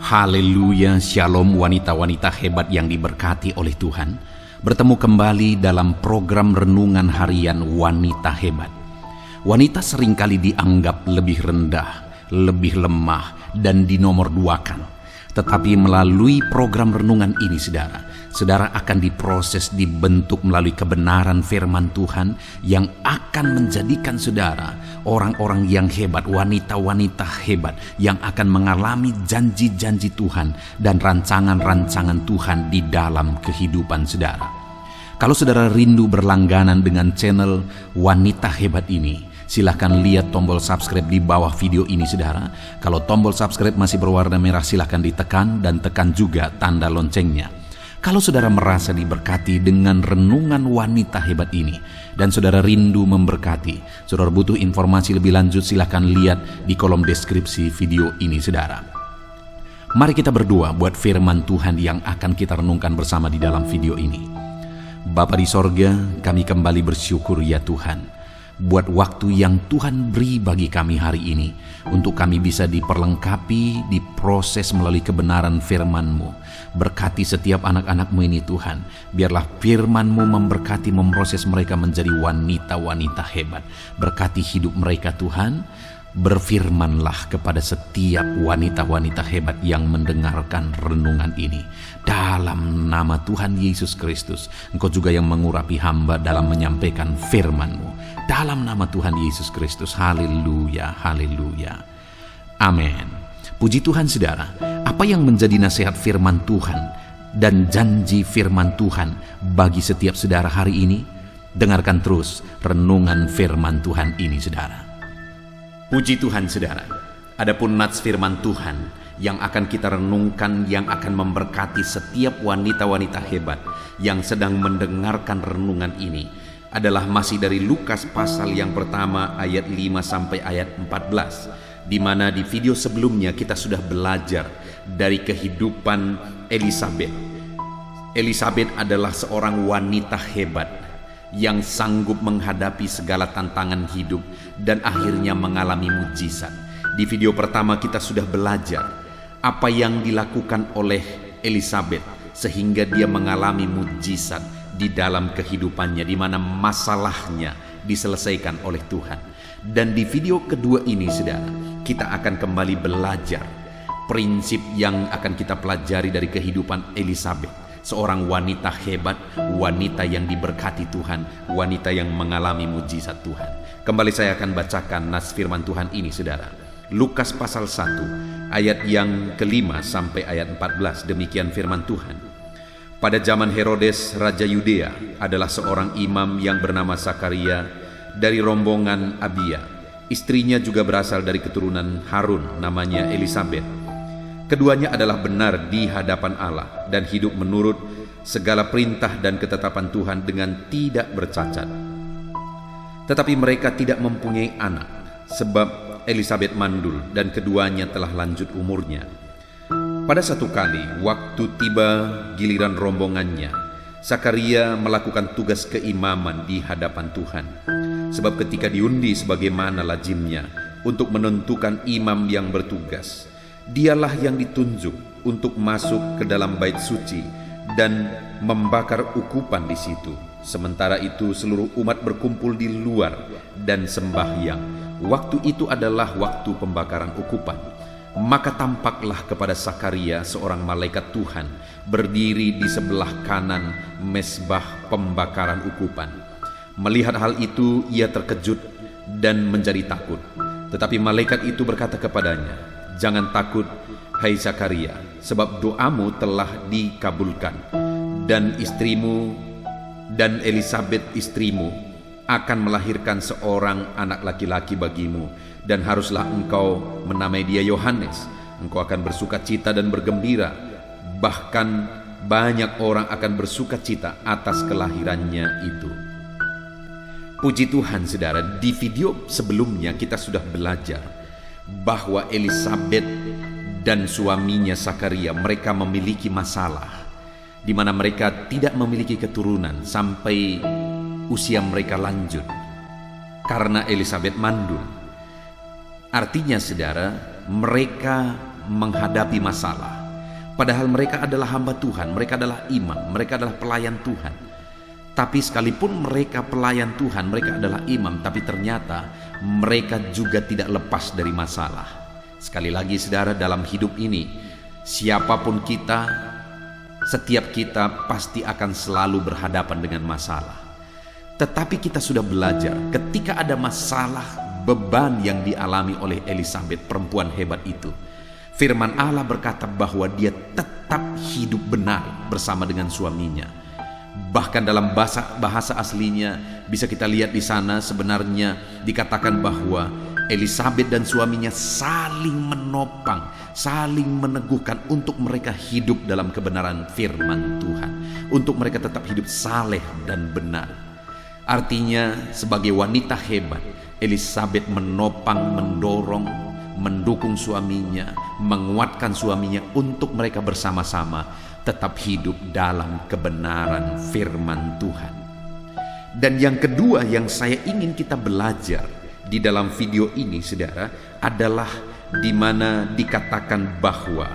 Haleluya, shalom wanita-wanita hebat yang diberkati oleh Tuhan. Bertemu kembali dalam program renungan harian Wanita Hebat. Wanita seringkali dianggap lebih rendah, lebih lemah, dan dinomorduakan. Tetapi melalui program renungan ini saudara akan diproses, dibentuk melalui kebenaran firman Tuhan yang akan menjadikan saudara orang-orang yang hebat, wanita-wanita hebat yang akan mengalami janji-janji Tuhan dan rancangan-rancangan Tuhan di dalam kehidupan saudara. Kalau saudara rindu berlangganan dengan channel Wanita Hebat ini, silahkan lihat tombol subscribe di bawah video ini saudara. Kalau tombol subscribe masih berwarna merah, silahkan ditekan dan tekan juga tanda loncengnya. Kalau saudara merasa diberkati dengan renungan Wanita Hebat ini dan saudara rindu memberkati, saudara butuh informasi lebih lanjut, silahkan lihat di kolom deskripsi video ini saudara. Mari kita berdoa buat firman Tuhan yang akan kita renungkan bersama di dalam video ini. Bapa di sorga, kami kembali bersyukur ya Tuhan, buat waktu yang Tuhan beri bagi kami hari ini, untuk kami bisa diperlengkapi, diproses melalui kebenaran firman-Mu. Berkati setiap anak-anak-Mu ini Tuhan, biarlah firman-Mu memberkati, memproses mereka menjadi wanita-wanita hebat. Berkati hidup mereka Tuhan. Berfirmanlah kepada setiap wanita-wanita hebat yang mendengarkan renungan ini. Dalam nama Tuhan Yesus Kristus, Engkau juga yang mengurapi hamba dalam menyampaikan firman-Mu. Dalam nama Tuhan Yesus Kristus, haleluya, haleluya. Amin. Puji Tuhan saudara, apa yang menjadi nasihat firman Tuhan dan janji firman Tuhan bagi setiap saudara hari ini? Dengarkan terus renungan firman Tuhan ini saudara. Puji Tuhan saudara, adapun nats firman Tuhan yang akan kita renungkan, yang akan memberkati setiap wanita-wanita hebat yang sedang mendengarkan renungan ini, adalah masih dari Lukas pasal yang pertama ayat 5 sampai ayat 14, di mana di video sebelumnya kita sudah belajar dari kehidupan Elisabet. Elisabet adalah seorang wanita hebat yang sanggup menghadapi segala tantangan hidup dan akhirnya mengalami mujizat. Di video pertama kita sudah belajar apa yang dilakukan oleh Elisabet sehingga dia mengalami mujizat di dalam kehidupannya, di mana masalahnya diselesaikan oleh Tuhan. Dan di video kedua ini saudara, kita akan kembali belajar prinsip yang akan kita pelajari dari kehidupan Elisabet, seorang wanita hebat, wanita yang diberkati Tuhan, wanita yang mengalami mujizat Tuhan. Kembali saya akan bacakan nas firman Tuhan ini saudara. Lukas pasal 1 ayat yang kelima sampai ayat 14, demikian firman Tuhan. Pada zaman Herodes Raja Yudea adalah seorang imam yang bernama Sakaria dari rombongan Abia. Istrinya juga berasal dari keturunan Harun, namanya Elisabet. Keduanya adalah benar di hadapan Allah dan hidup menurut segala perintah dan ketetapan Tuhan dengan tidak bercacat. Tetapi mereka tidak mempunyai anak, sebab Elisabet mandul dan keduanya telah lanjut umurnya. Pada satu kali, waktu tiba giliran rombongannya, Sakaria melakukan tugas keimaman di hadapan Tuhan. Sebab ketika diundi sebagaimana lazimnya untuk menentukan imam yang bertugas, dialah yang ditunjuk untuk masuk ke dalam bait suci dan membakar ukupan di situ. Sementara itu seluruh umat berkumpul di luar dan sembahyang. Waktu itu adalah waktu pembakaran ukupan. Maka tampaklah kepada Sakaria seorang malaikat Tuhan berdiri di sebelah kanan mezbah pembakaran ukupan. Melihat hal itu ia terkejut dan menjadi takut. Tetapi malaikat itu berkata kepadanya, "Jangan takut, hai Sakaria, sebab doamu telah dikabulkan, dan istrimu dan Elisabet istrimu akan melahirkan seorang anak laki-laki bagimu, dan haruslah engkau menamai dia Yohanes. Engkau akan bersukacita dan bergembira, bahkan banyak orang akan bersukacita atas kelahirannya itu." Puji Tuhan saudara, di video sebelumnya kita sudah belajar bahwa Elisabet dan suaminya Sakaria, mereka memiliki masalah di mana mereka tidak memiliki keturunan sampai usia mereka lanjut karena Elisabet mandul. Artinya saudara, mereka menghadapi masalah. Padahal mereka adalah hamba Tuhan, mereka adalah imam, mereka adalah pelayan Tuhan. Tapi sekalipun mereka pelayan Tuhan, mereka adalah imam, tapi ternyata mereka juga tidak lepas dari masalah. Sekali lagi saudara, dalam hidup ini, siapapun kita, setiap kita pasti akan selalu berhadapan dengan masalah. Tetapi kita sudah belajar ketika ada masalah, beban yang dialami oleh Elisabet, perempuan hebat itu, firman Allah berkata bahwa dia tetap hidup benar bersama dengan suaminya. Bahkan dalam bahasa aslinya bisa kita lihat di sana, sebenarnya dikatakan bahwa Elisabet dan suaminya saling menopang, saling meneguhkan untuk mereka hidup dalam kebenaran firman Tuhan, untuk mereka tetap hidup saleh dan benar. Artinya sebagai wanita hebat, Elisabet menopang, mendorong, mendukung suaminya, menguatkan suaminya untuk mereka bersama-sama tetap hidup dalam kebenaran firman Tuhan. Dan yang kedua yang saya ingin kita belajar di dalam video ini saudara adalah di mana dikatakan bahwa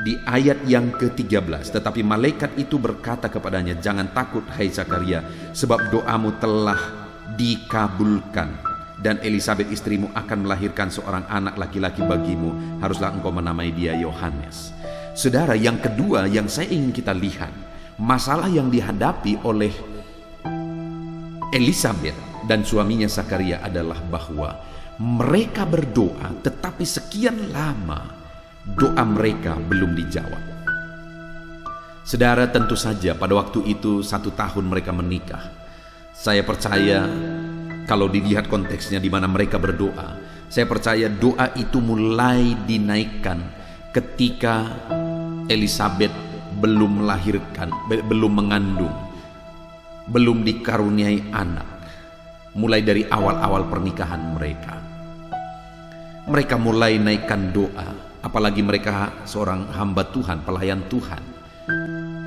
di ayat yang ke-13, tetapi malaikat itu berkata kepadanya, "Jangan takut hai Zakaria, sebab doamu telah dikabulkan, dan Elisabet istrimu akan melahirkan seorang anak laki-laki bagimu, haruslah engkau menamai dia Yohanes." Saudara, yang kedua yang saya ingin kita lihat, masalah yang dihadapi oleh Elisabet dan suaminya Zakaria adalah bahwa mereka berdoa, tetapi sekian lama doa mereka belum dijawab. Saudara, tentu saja pada waktu itu 1 tahun mereka menikah. Saya percaya kalau dilihat konteksnya di mana mereka berdoa, saya percaya doa itu mulai dinaikkan ketika Elisabet belum melahirkan, belum mengandung, belum dikaruniai anak. Mulai dari awal-awal pernikahan mereka, mereka mulai naikkan doa. Apalagi mereka seorang hamba Tuhan, pelayan Tuhan.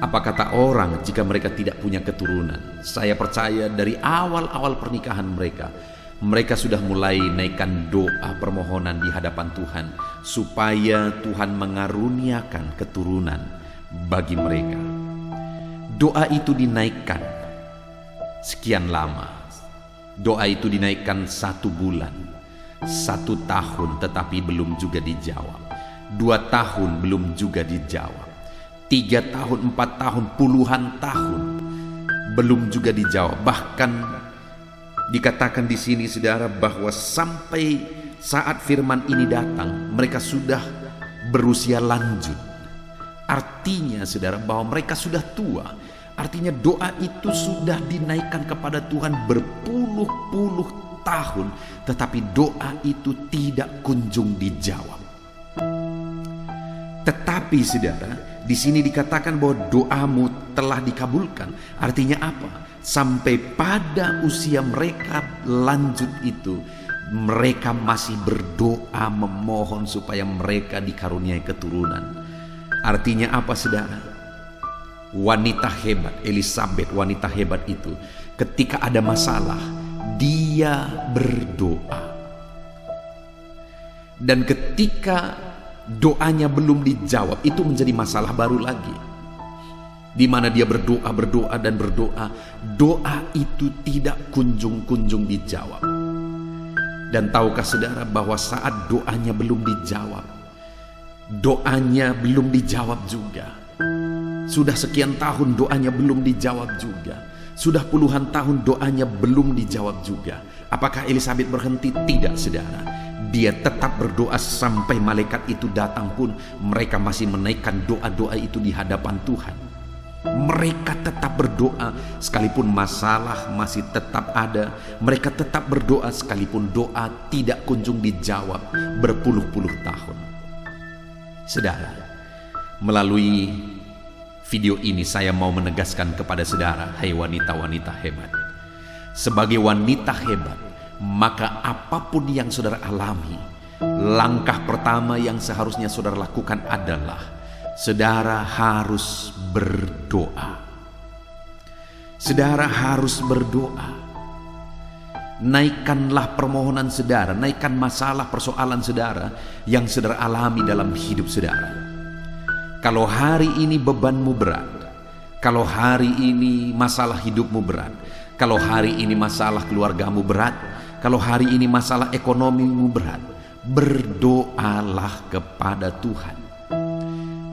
Apa kata orang jika mereka tidak punya keturunan? Saya percaya dari awal-awal pernikahan mereka, mereka sudah mulai naikkan doa permohonan di hadapan Tuhan supaya Tuhan mengaruniakan keturunan bagi mereka. Doa itu dinaikkan sekian lama. Doa itu dinaikkan 1 bulan, 1 tahun, tetapi belum juga dijawab. 2 tahun belum juga dijawab. 3 tahun, 4 tahun, puluhan tahun belum juga dijawab. Bahkan dikatakan di sini saudara bahwa sampai saat firman ini datang, mereka sudah berusia lanjut. Artinya saudara bahwa mereka sudah tua. Artinya doa itu sudah dinaikkan kepada Tuhan berpuluh-puluh tahun, tetapi doa itu tidak kunjung dijawab. Tetapi saudara, di sini dikatakan bahwa doamu telah dikabulkan. Artinya apa? Sampai pada usia mereka lanjut itu, mereka masih berdoa memohon supaya mereka dikaruniai keturunan. Artinya apa saudara? Wanita hebat, Elisabet, wanita hebat itu, ketika ada masalah, dia berdoa. Dan ketika doanya belum dijawab, itu menjadi masalah baru lagi, di mana dia berdoa dan berdoa, doa itu tidak kunjung dijawab. Dan tahukah saudara bahwa saat doanya belum dijawab, doanya belum dijawab juga. Sudah sekian tahun doanya belum dijawab juga. Sudah puluhan tahun doanya belum dijawab juga. Apakah Elisabet berhenti? Tidak saudara. Dia tetap berdoa sampai malaikat itu datang pun mereka masih menaikkan doa-doa itu di hadapan Tuhan. Mereka tetap berdoa sekalipun masalah masih tetap ada. Mereka tetap berdoa sekalipun doa tidak kunjung dijawab berpuluh-puluh tahun. Saudara, melalui video ini saya mau menegaskan kepada saudara, hai wanita-wanita hebat. Sebagai wanita hebat, maka apapun yang saudara alami, langkah pertama yang seharusnya saudara lakukan adalah saudara harus berdoa. Saudara harus berdoa. Naikkanlah permohonan saudara, naikkan masalah persoalan saudara yang saudara alami dalam hidup saudara. Kalau hari ini bebanmu berat, kalau hari ini masalah hidupmu berat, kalau hari ini masalah keluargamu berat, kalau hari ini masalah ekonomimu berat, berdoalah kepada Tuhan.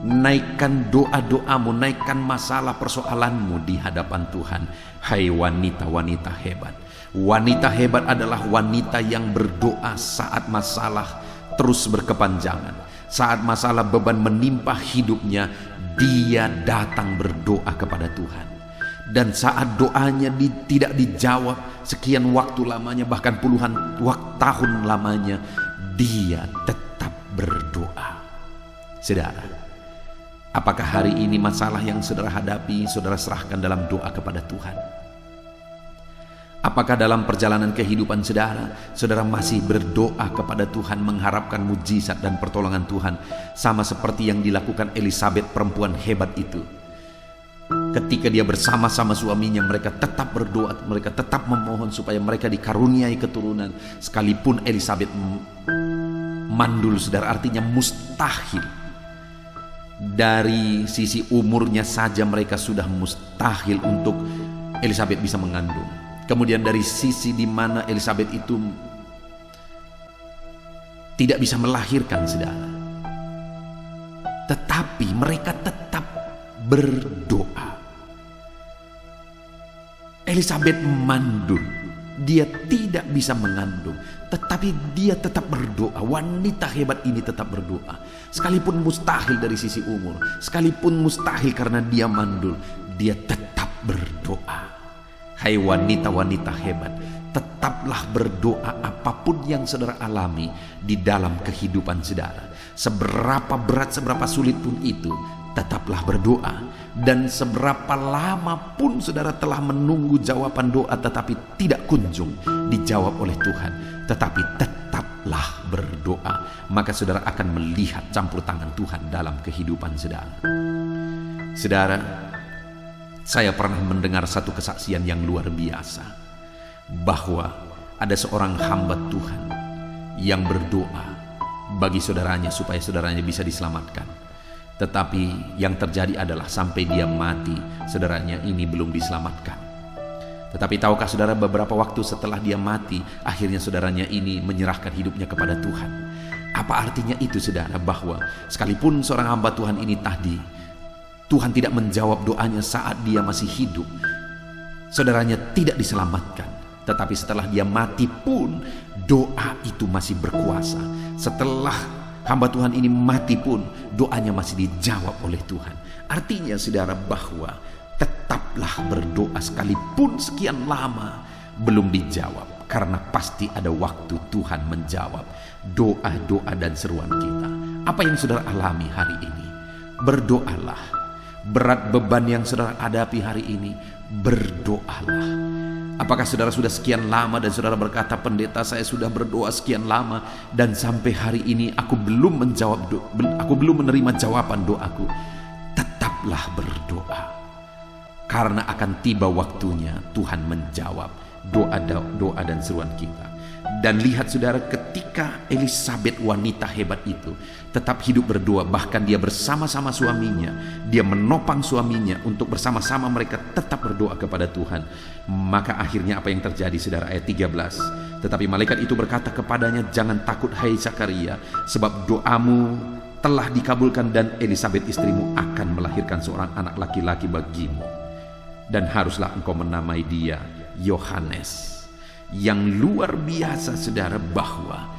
Naikkan doa-doamu, naikkan masalah persoalanmu di hadapan Tuhan. Hai wanita-wanita hebat. Wanita hebat adalah wanita yang berdoa saat masalah terus berkepanjangan. Saat masalah beban menimpa hidupnya, dia datang berdoa kepada Tuhan. Dan saat doanya tidak dijawab sekian waktu lamanya, bahkan puluhan tahun lamanya, dia tetap berdoa. Saudara, apakah hari ini masalah yang saudara hadapi, saudara serahkan dalam doa kepada Tuhan? Apakah dalam perjalanan kehidupan saudara masih berdoa kepada Tuhan, mengharapkan mujizat dan pertolongan Tuhan, sama seperti yang dilakukan Elisabeth, perempuan hebat itu? Ketika dia bersama-sama suaminya, mereka tetap berdoa, mereka tetap memohon supaya mereka dikaruniai keturunan, sekalipun Elisabeth mandul, saudara, artinya mustahil. Dari sisi umurnya saja mereka sudah mustahil untuk Elisabeth bisa mengandung. Kemudian dari sisi di mana Elisabeth itu tidak bisa melahirkan, saudara, tetapi mereka tetap berdoa. Elisabeth mandul, dia tidak bisa mengandung, tetapi dia tetap berdoa. Wanita hebat ini tetap berdoa, sekalipun mustahil dari sisi umur, sekalipun mustahil karena dia mandul, dia tetap berdoa. Hai wanita-wanita hebat, tetaplah berdoa apapun yang saudara alami di dalam kehidupan saudara. Seberapa berat, seberapa sulit pun itu, tetaplah berdoa. Dan seberapa lama pun saudara telah menunggu jawaban doa tetapi tidak kunjung dijawab oleh Tuhan, tetapi tetaplah berdoa, maka saudara akan melihat campur tangan Tuhan dalam kehidupan saudara. Saudara, saya pernah mendengar satu kesaksian yang luar biasa, bahwa ada seorang hamba Tuhan yang berdoa bagi saudaranya supaya saudaranya bisa diselamatkan. Tetapi yang terjadi adalah sampai dia mati, saudaranya ini belum diselamatkan. Tetapi tahukah saudara, beberapa waktu setelah dia mati, akhirnya saudaranya ini menyerahkan hidupnya kepada Tuhan. Apa artinya itu, saudara? Bahwa sekalipun seorang hamba Tuhan ini tadi, Tuhan tidak menjawab doanya saat dia masih hidup, saudaranya tidak diselamatkan, tetapi setelah dia mati pun doa itu masih berkuasa. Setelah hamba Tuhan ini mati pun doanya masih dijawab oleh Tuhan. Artinya saudara, bahwa tetaplah berdoa sekalipun sekian lama belum dijawab, karena pasti ada waktu Tuhan menjawab doa-doa dan seruan kita. Apa yang saudara alami hari ini, berdoalah. Berat beban yang saudara hadapi hari ini, berdoalah. Apakah saudara sudah sekian lama dan saudara berkata, pendeta, saya sudah berdoa sekian lama dan sampai hari ini aku belum menerima jawaban doaku? Tetaplah berdoa, karena akan tiba waktunya Tuhan menjawab doa dan seruan kita. Dan lihat saudara, ketika Elisabeth, wanita hebat itu, tetap hidup berdoa, bahkan dia bersama-sama suaminya, dia menopang suaminya untuk bersama-sama mereka tetap berdoa kepada Tuhan. Maka akhirnya apa yang terjadi, saudara? Ayat 13. Tetapi malaikat itu berkata kepadanya, jangan takut hai Zakaria, sebab doamu telah dikabulkan dan Elisabeth istrimu akan melahirkan seorang anak laki-laki bagimu. Dan haruslah engkau menamai dia Yohanes. Yang luar biasa saudara, bahwa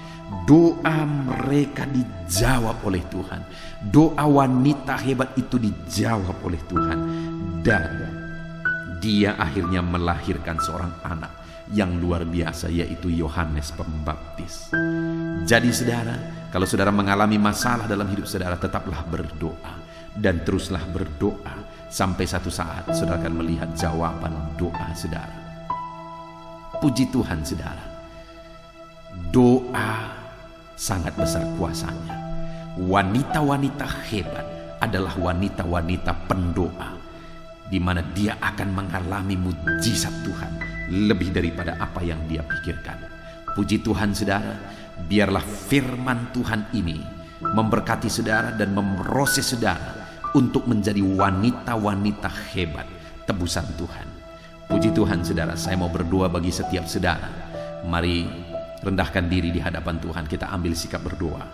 doa mereka dijawab oleh Tuhan. Doa wanita hebat itu dijawab oleh Tuhan, dan dia akhirnya melahirkan seorang anak yang luar biasa, yaitu Yohanes Pembaptis. Jadi saudara, kalau saudara mengalami masalah dalam hidup saudara, tetaplah berdoa dan teruslah berdoa sampai satu saat saudara akan melihat jawaban doa saudara. Puji Tuhan saudara, doa sangat besar kuasanya. Wanita-wanita hebat adalah wanita-wanita pendoa, di mana dia akan mengalami mujizat Tuhan lebih daripada apa yang dia pikirkan. Puji Tuhan saudara, biarlah firman Tuhan ini memberkati saudara dan memproses saudara untuk menjadi wanita-wanita hebat tebusan Tuhan. Puji Tuhan saudara, saya mau berdoa bagi setiap saudara. Mari rendahkan diri di hadapan Tuhan, kita ambil sikap berdoa.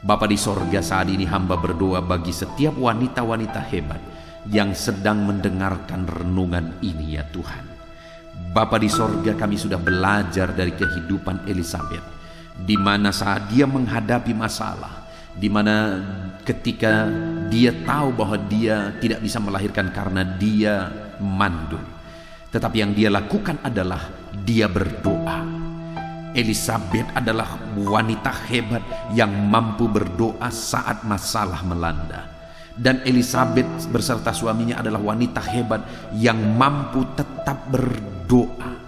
Bapa di sorga, saat ini hamba berdoa bagi setiap wanita-wanita hebat yang sedang mendengarkan renungan ini ya Tuhan. Bapa di sorga, kami sudah belajar dari kehidupan Elisabet, di mana saat dia menghadapi masalah, di mana ketika dia tahu bahwa dia tidak bisa melahirkan karena dia mandul, tetapi yang dia lakukan adalah dia berdoa. Elisabet adalah wanita hebat yang mampu berdoa saat masalah melanda. Dan Elisabet beserta suaminya adalah wanita hebat yang mampu tetap berdoa.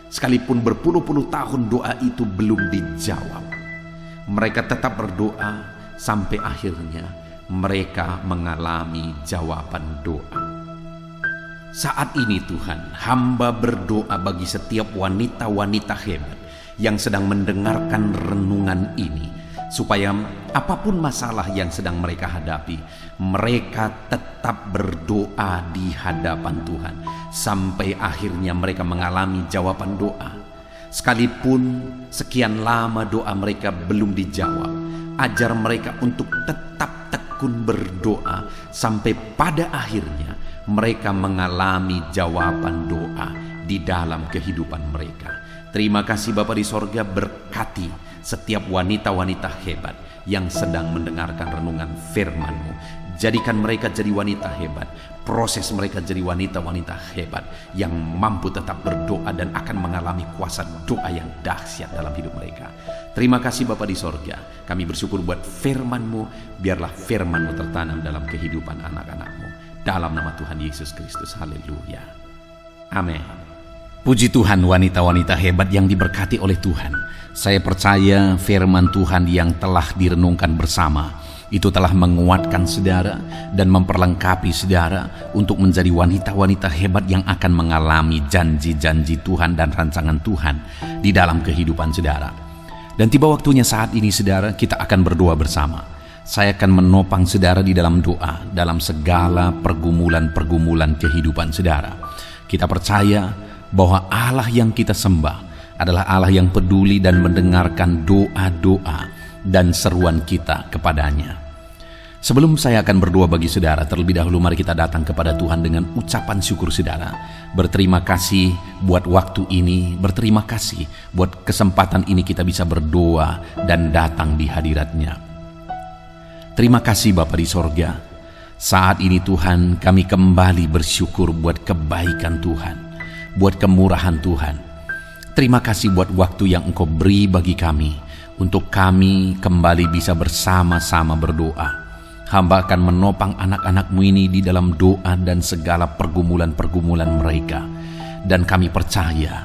Sekalipun berpuluh-puluh tahun doa itu belum dijawab, mereka tetap berdoa sampai akhirnya mereka mengalami jawaban doa. Saat ini Tuhan, hamba berdoa bagi setiap wanita-wanita hebat yang sedang mendengarkan renungan ini, supaya apapun masalah yang sedang mereka hadapi, mereka tetap berdoa di hadapan Tuhan sampai akhirnya mereka mengalami jawaban doa. Sekalipun sekian lama doa mereka belum dijawab, ajar mereka untuk tetap tekun berdoa sampai pada akhirnya mereka mengalami jawaban doa di dalam kehidupan mereka. Terima kasih Bapa di sorga, berkati setiap wanita-wanita hebat yang sedang mendengarkan renungan firman-Mu. Jadikan mereka jadi wanita hebat, proses mereka jadi wanita-wanita hebat yang mampu tetap berdoa dan akan mengalami kuasa doa yang dahsyat dalam hidup mereka. Terima kasih Bapa di sorga, kami bersyukur buat firman-Mu, biarlah firman-Mu tertanam dalam kehidupan anak-anak-Mu. Dalam nama Tuhan Yesus Kristus, haleluya, amin. Puji Tuhan, wanita-wanita hebat yang diberkati oleh Tuhan. Saya percaya firman Tuhan yang telah direnungkan bersama itu telah menguatkan saudara dan memperlengkapi saudara untuk menjadi wanita-wanita hebat yang akan mengalami janji-janji Tuhan dan rancangan Tuhan di dalam kehidupan saudara. Dan tiba waktunya saat ini saudara, kita akan berdoa bersama. Saya akan menopang saudara di dalam doa, dalam segala pergumulan-pergumulan kehidupan saudara. Kita percaya bahwa Allah yang kita sembah adalah Allah yang peduli dan mendengarkan doa-doa dan seruan kita kepadanya. Sebelum saya akan berdoa bagi saudara, terlebih dahulu mari kita datang kepada Tuhan dengan ucapan syukur saudara. Berterima kasih buat waktu ini, berterima kasih buat kesempatan ini kita bisa berdoa dan datang di hadirat-Nya. Terima kasih Bapa di sorga. Saat ini Tuhan, kami kembali bersyukur buat kebaikan Tuhan, buat kemurahan Tuhan. Terima kasih buat waktu yang Engkau beri bagi kami, untuk kami kembali bisa bersama-sama berdoa. Hamba akan menopang anak-anak-Mu ini di dalam doa dan segala pergumulan-pergumulan mereka. Dan kami percaya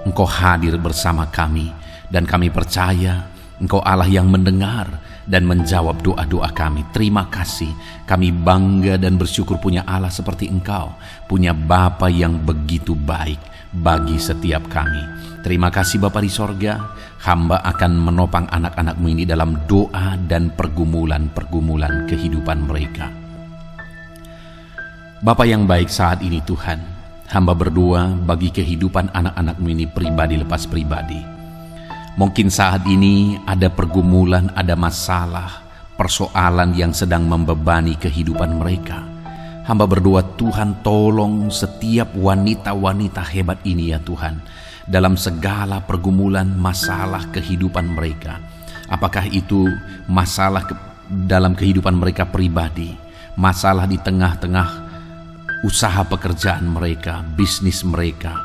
Engkau hadir bersama kami, dan kami percaya Engkau Allah yang mendengar dan menjawab doa-doa kami. Terima kasih, kami bangga dan bersyukur punya Allah seperti Engkau, punya Bapa yang begitu baik bagi setiap kami. Terima kasih Bapa di sorga, hamba akan menopang anak-anak-Mu ini dalam doa dan pergumulan-pergumulan kehidupan mereka. Bapa yang baik, saat ini Tuhan, hamba berdoa bagi kehidupan anak-anak-Mu ini pribadi lepas pribadi. Mungkin saat ini ada pergumulan, ada masalah, persoalan yang sedang membebani kehidupan mereka. Hamba berdoa Tuhan, tolong setiap wanita-wanita hebat ini ya Tuhan, dalam segala pergumulan masalah kehidupan mereka. Apakah itu masalah dalam kehidupan mereka pribadi, masalah di tengah-tengah usaha pekerjaan mereka, bisnis mereka,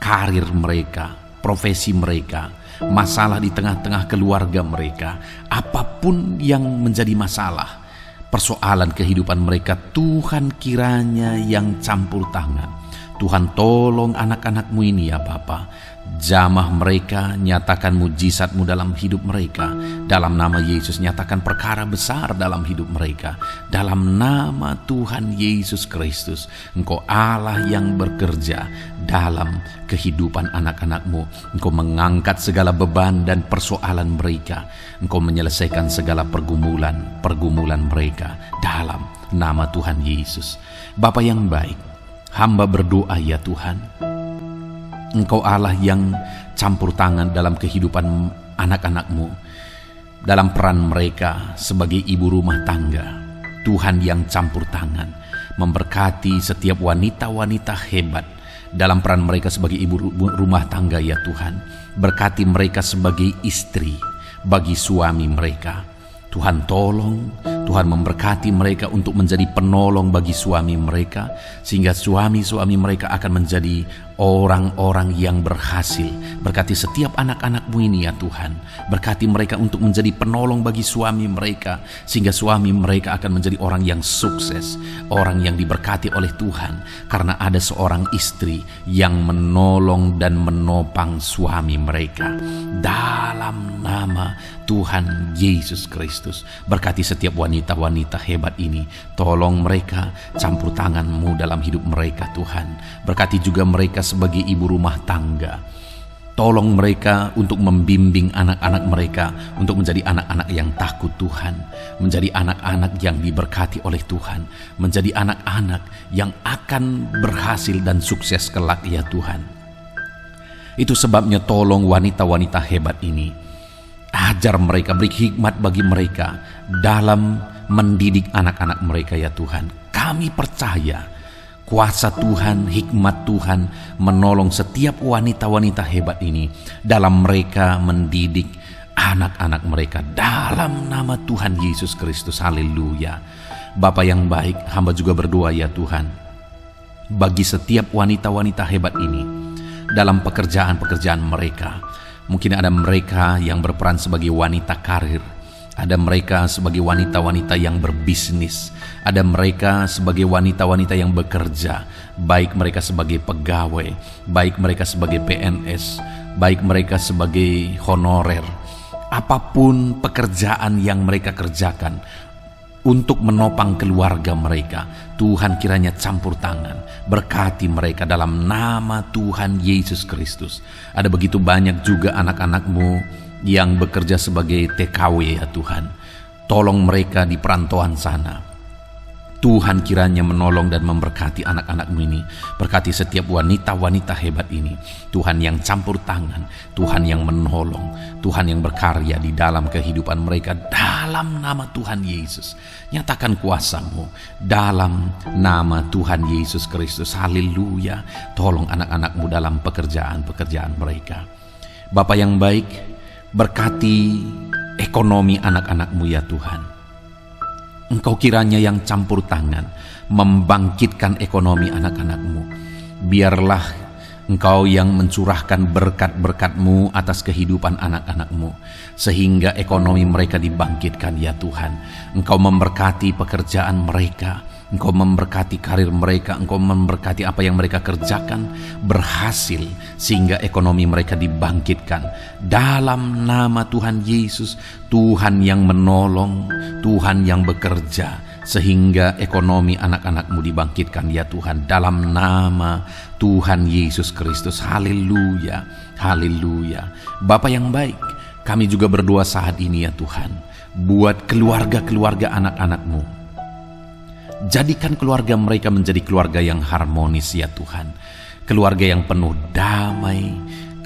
karir mereka, profesi mereka, masalah di tengah-tengah keluarga mereka, apapun yang menjadi masalah, persoalan kehidupan mereka, Tuhan kiranya yang campur tangan. Tuhan tolong anak-anak-Mu ini ya Bapa, Jamah mereka, nyatakan mujizat-Mu dalam hidup mereka. Dalam nama Yesus, nyatakan perkara besar dalam hidup mereka. Dalam nama Tuhan Yesus Kristus, Engkau Allah yang bekerja dalam kehidupan anak-anak-Mu. Engkau mengangkat segala beban dan persoalan mereka. Engkau menyelesaikan segala pergumulan mereka dalam nama Tuhan Yesus. Bapa yang baik, hamba berdoa ya Tuhan, Engkau Allah yang campur tangan dalam kehidupan anak-anak-Mu, dalam peran mereka sebagai ibu rumah tangga. Tuhan yang campur tangan, memberkati setiap wanita-wanita hebat dalam peran mereka sebagai ibu rumah tangga ya Tuhan. Berkati mereka sebagai istri bagi suami mereka. Tuhan tolong, Tuhan memberkati mereka untuk menjadi penolong bagi suami mereka, sehingga suami-suami mereka akan menjadi orang-orang yang berhasil. Berkati setiap anak-anak-Mu ini ya Tuhan. Berkati mereka untuk menjadi penolong bagi suami mereka, sehingga suami mereka akan menjadi orang yang sukses, orang yang diberkati oleh Tuhan, karena ada seorang istri yang menolong dan menopang suami mereka. Dalam nama Tuhan Yesus Kristus, berkati setiap wanita-wanita hebat ini. Tolong mereka, campur tangan-Mu dalam hidup mereka Tuhan. Berkati juga mereka sebagai ibu rumah tangga. Tolong mereka untuk membimbing anak-anak mereka untuk menjadi anak-anak yang takut Tuhan, menjadi anak-anak yang diberkati oleh Tuhan, menjadi anak-anak yang akan berhasil dan sukses kelak ya Tuhan. Itu sebabnya tolong wanita-wanita hebat ini, ajar mereka, beri hikmat bagi mereka dalam mendidik anak-anak mereka ya Tuhan. Kami percaya kuasa Tuhan, hikmat Tuhan menolong setiap wanita-wanita hebat ini dalam mereka mendidik anak-anak mereka dalam nama Tuhan Yesus Kristus. Haleluya. Bapa yang baik, hamba juga berdoa ya Tuhan, bagi setiap wanita-wanita hebat ini dalam pekerjaan-pekerjaan mereka. Mungkin ada mereka yang berperan sebagai wanita karir, ada mereka sebagai wanita-wanita yang berbisnis, ada mereka sebagai wanita-wanita yang bekerja, baik mereka sebagai pegawai, baik mereka sebagai PNS, baik mereka sebagai honorer. Apapun pekerjaan yang mereka kerjakan untuk menopang keluarga mereka, Tuhan kiranya campur tangan, berkati mereka dalam nama Tuhan Yesus Kristus. Ada begitu banyak juga anak-anak-Mu yang bekerja sebagai TKW ya Tuhan. Tolong mereka di perantauan sana. Tuhan kiranya menolong dan memberkati anak-anak-Mu ini. Berkati setiap wanita-wanita hebat ini. Tuhan yang campur tangan, Tuhan yang menolong, Tuhan yang berkarya di dalam kehidupan mereka dalam nama Tuhan Yesus. Nyatakan kuasa-Mu dalam nama Tuhan Yesus Kristus. Haleluya. Tolong anak-anak-Mu dalam pekerjaan-pekerjaan mereka. Bapa yang baik, berkati ekonomi anak-anak-Mu ya Tuhan. Engkau kiranya yang campur tangan membangkitkan ekonomi anak-anak-Mu. Biarlah Engkau yang mencurahkan berkat-berkat-Mu atas kehidupan anak-anak-Mu, sehingga ekonomi mereka dibangkitkan ya Tuhan. Engkau memberkati pekerjaan mereka, Engkau memberkati karir mereka, Engkau memberkati apa yang mereka kerjakan berhasil, sehingga ekonomi mereka dibangkitkan. Dalam nama Tuhan Yesus, Tuhan yang menolong, Tuhan yang bekerja, sehingga ekonomi anak-anak-Mu dibangkitkan ya Tuhan. Dalam nama Tuhan Yesus Kristus. Haleluya, haleluya. Bapa yang baik, kami juga berdoa saat ini ya Tuhan, buat keluarga-keluarga anak-anak-Mu. Jadikan keluarga mereka menjadi keluarga yang harmonis ya Tuhan. Keluarga yang penuh damai,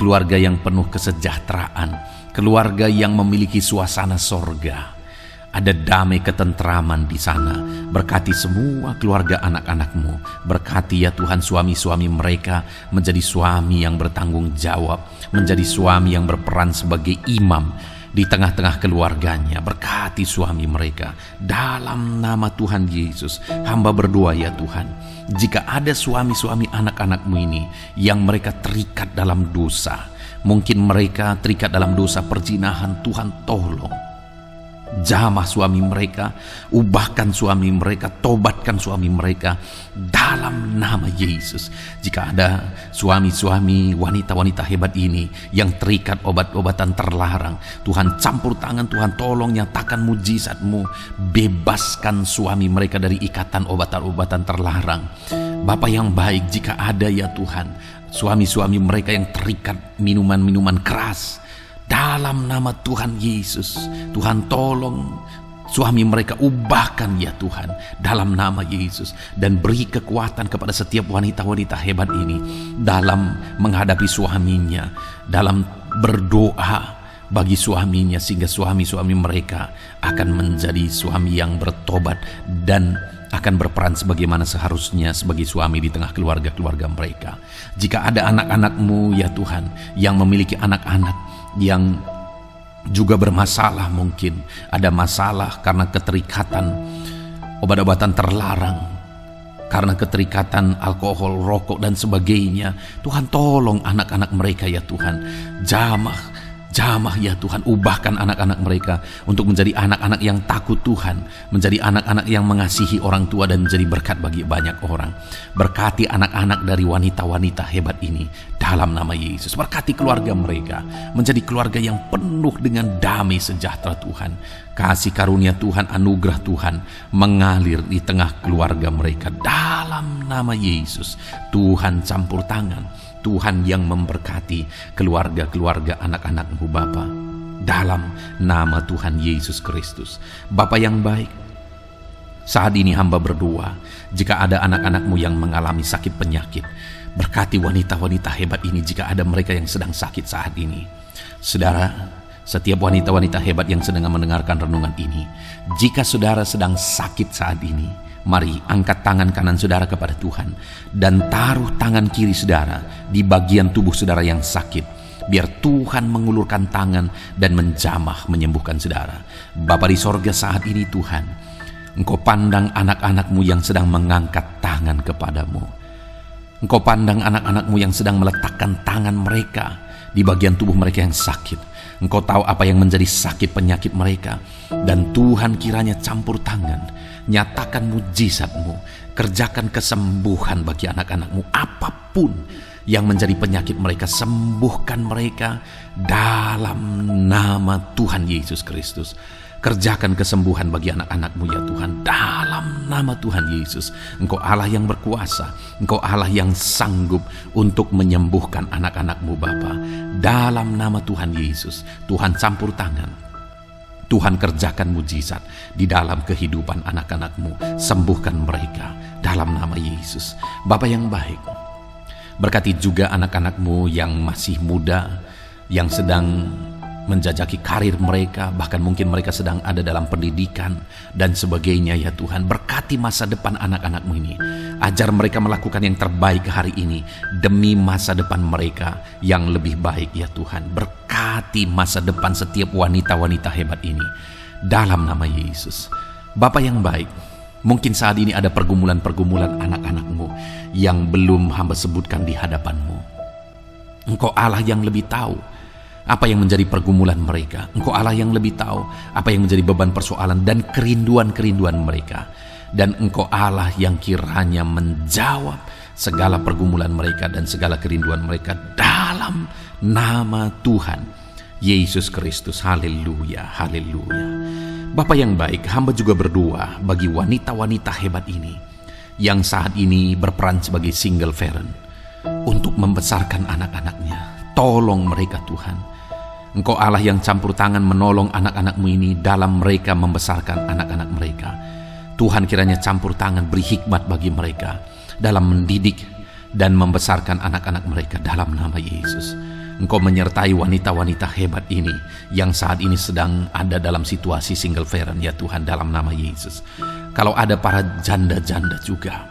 keluarga yang penuh kesejahteraan, keluarga yang memiliki suasana sorga. Ada damai ketentraman di sana. Berkati semua keluarga anak-anak-Mu. Berkati ya Tuhan suami-suami mereka menjadi suami yang bertanggung jawab, menjadi suami yang berperan sebagai imam di tengah-tengah keluarganya. Berkati suami mereka dalam nama Tuhan Yesus. Hamba berdoa ya Tuhan, jika ada suami-suami anak-anak-Mu ini yang mereka terikat dalam dosa, mungkin mereka terikat dalam dosa perzinahan, Tuhan tolong Jamah suami mereka, ubahkan suami mereka, tobatkan suami mereka dalam nama Yesus. Jika ada suami-suami, wanita-wanita hebat ini yang terikat obat-obatan terlarang, Tuhan campur tangan, Tuhan tolong nyatakan mujizat-Mu, bebaskan suami mereka dari ikatan obat-obatan terlarang. Bapa yang baik, jika ada ya Tuhan, suami-suami mereka yang terikat minuman-minuman keras, dalam nama Tuhan Yesus, Tuhan tolong suami mereka, ubahkan ya Tuhan dalam nama Yesus, dan beri kekuatan kepada setiap wanita-wanita hebat ini dalam menghadapi suaminya, dalam berdoa bagi suaminya, sehingga suami-suami mereka akan menjadi suami yang bertobat dan akan berperan sebagaimana seharusnya sebagai suami di tengah keluarga-keluarga mereka. Jika ada anak-anak-Mu ya Tuhan yang memiliki anak-anak yang juga bermasalah, mungkin ada masalah karena keterikatan obat-obatan terlarang, karena keterikatan alkohol, rokok dan sebagainya, Tuhan tolong anak-anak mereka ya Tuhan. Jamah ya Tuhan, ubahkan anak-anak mereka untuk menjadi anak-anak yang takut Tuhan, menjadi anak-anak yang mengasihi orang tua dan menjadi berkat bagi banyak orang. Berkati anak-anak dari wanita-wanita hebat ini dalam nama Yesus. Berkati keluarga mereka menjadi keluarga yang penuh dengan damai sejahtera Tuhan. Kasih karunia Tuhan, anugerah Tuhan mengalir di tengah keluarga mereka dalam nama Yesus. Tuhan campur tangan, Tuhan yang memberkati keluarga-keluarga anak-anak-Mu Bapa, dalam nama Tuhan Yesus Kristus. Bapa yang baik, saat ini hamba berdoa, jika ada anak-anak-Mu yang mengalami sakit penyakit, berkati wanita-wanita hebat ini jika ada mereka yang sedang sakit saat ini. Saudara, setiap wanita-wanita hebat yang sedang mendengarkan renungan ini, jika saudara sedang sakit saat ini, mari angkat tangan kanan saudara kepada Tuhan dan taruh tangan kiri saudara di bagian tubuh saudara yang sakit. Biar Tuhan mengulurkan tangan dan menjamah menyembuhkan saudara. Bapa di sorga, saat ini Tuhan, Engkau pandang anak-anak-Mu yang sedang mengangkat tangan kepadamu. Engkau pandang anak-anak-Mu yang sedang meletakkan tangan mereka di bagian tubuh mereka yang sakit. Engkau tahu apa yang menjadi sakit penyakit mereka. Dan Tuhan kiranya campur tangan, nyatakan mujizat-Mu, kerjakan kesembuhan bagi anak-anak-Mu. Apapun yang menjadi penyakit mereka, sembuhkan mereka dalam nama Tuhan Yesus Kristus. Kerjakan kesembuhan bagi anak-anak-Mu ya Tuhan, dalam nama Tuhan Yesus. Engkau Allah yang berkuasa, Engkau Allah yang sanggup untuk menyembuhkan anak-anak-Mu Bapa. Dalam nama Tuhan Yesus, Tuhan campur tangan, Tuhan kerjakan mujizat di dalam kehidupan anak-anak-Mu. Sembuhkan mereka dalam nama Yesus. Bapa yang baik, berkati juga anak-anak-Mu yang masih muda, yang sedang menjajaki karir mereka, bahkan mungkin mereka sedang ada dalam pendidikan dan sebagainya ya Tuhan. Berkati masa depan anak-anak-Mu ini. Ajar mereka melakukan yang terbaik hari ini demi masa depan mereka yang lebih baik ya Tuhan. Berkati masa depan setiap wanita-wanita hebat ini dalam nama Yesus. Bapa yang baik, mungkin saat ini ada pergumulan-pergumulan anak-anak-Mu yang belum hamba sebutkan di hadapan-Mu. Engkau Allah yang lebih tahu apa yang menjadi pergumulan mereka. Engkau Allah yang lebih tahu apa yang menjadi beban persoalan dan kerinduan-kerinduan mereka. Dan Engkau Allah yang kiranya menjawab segala pergumulan mereka dan segala kerinduan mereka dalam nama Tuhan Yesus Kristus. Haleluya, haleluya. Bapa yang baik, hamba juga berdoa bagi wanita-wanita hebat ini yang saat ini berperan sebagai single parent untuk membesarkan anak-anaknya. Tolong mereka Tuhan. Engkau Allah yang campur tangan menolong anak-anak-Mu ini dalam mereka membesarkan anak-anak mereka. Tuhan kiranya campur tangan, beri hikmat bagi mereka dalam mendidik dan membesarkan anak-anak mereka dalam nama Yesus. Engkau menyertai wanita-wanita hebat ini yang saat ini sedang ada dalam situasi single parent ya Tuhan, dalam nama Yesus. Kalau ada para janda-janda juga,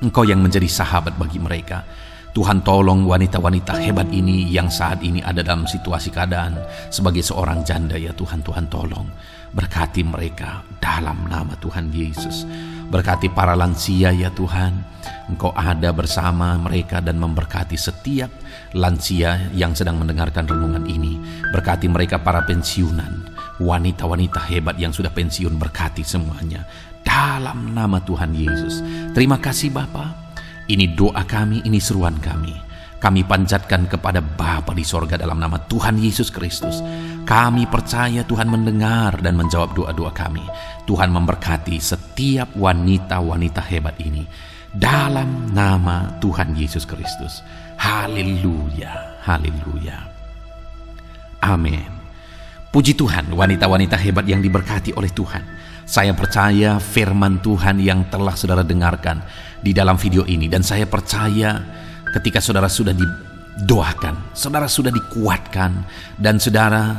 Engkau yang menjadi sahabat bagi mereka. Tuhan tolong wanita-wanita hebat ini yang saat ini ada dalam situasi keadaan sebagai seorang janda ya Tuhan. Tuhan tolong berkati mereka dalam nama Tuhan Yesus. Berkati para lansia ya Tuhan. Engkau ada bersama mereka dan memberkati setiap lansia yang sedang mendengarkan renungan ini. Berkati mereka para pensiunan, wanita-wanita hebat yang sudah pensiun, berkati semuanya dalam nama Tuhan Yesus. Terima kasih Bapa. Ini doa kami, ini seruan kami. Kami panjatkan kepada Bapa di sorga dalam nama Tuhan Yesus Kristus. Kami percaya Tuhan mendengar dan menjawab doa-doa kami. Tuhan memberkati setiap wanita-wanita hebat ini dalam nama Tuhan Yesus Kristus. Haleluya, haleluya. Amin. Puji Tuhan, wanita-wanita hebat yang diberkati oleh Tuhan. Saya percaya firman Tuhan yang telah saudara dengarkan di dalam video ini, dan saya percaya ketika saudara sudah didoakan, saudara sudah dikuatkan, dan saudara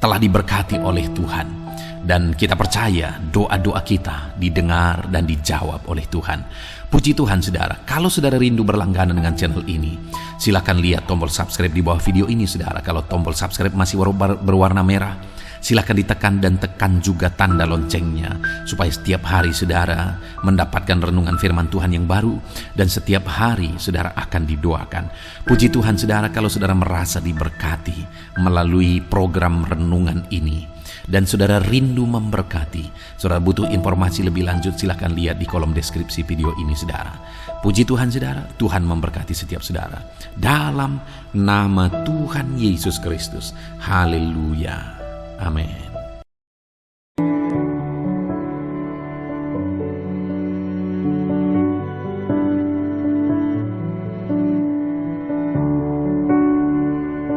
telah diberkati oleh Tuhan. Dan kita percaya doa-doa kita didengar dan dijawab oleh Tuhan. Puji Tuhan saudara. Kalau saudara rindu berlangganan dengan channel ini, silakan lihat tombol subscribe di bawah video ini saudara. Kalau tombol subscribe masih berwarna merah, silakan ditekan dan tekan juga tanda loncengnya, supaya setiap hari saudara mendapatkan renungan firman Tuhan yang baru, dan setiap hari saudara akan didoakan. Puji Tuhan saudara, kalau saudara merasa diberkati melalui program renungan ini, dan saudara rindu memberkati, saudara butuh informasi lebih lanjut, silakan lihat di kolom deskripsi video ini saudara. Puji Tuhan saudara, Tuhan memberkati setiap saudara dalam nama Tuhan Yesus Kristus. Haleluya. Amin.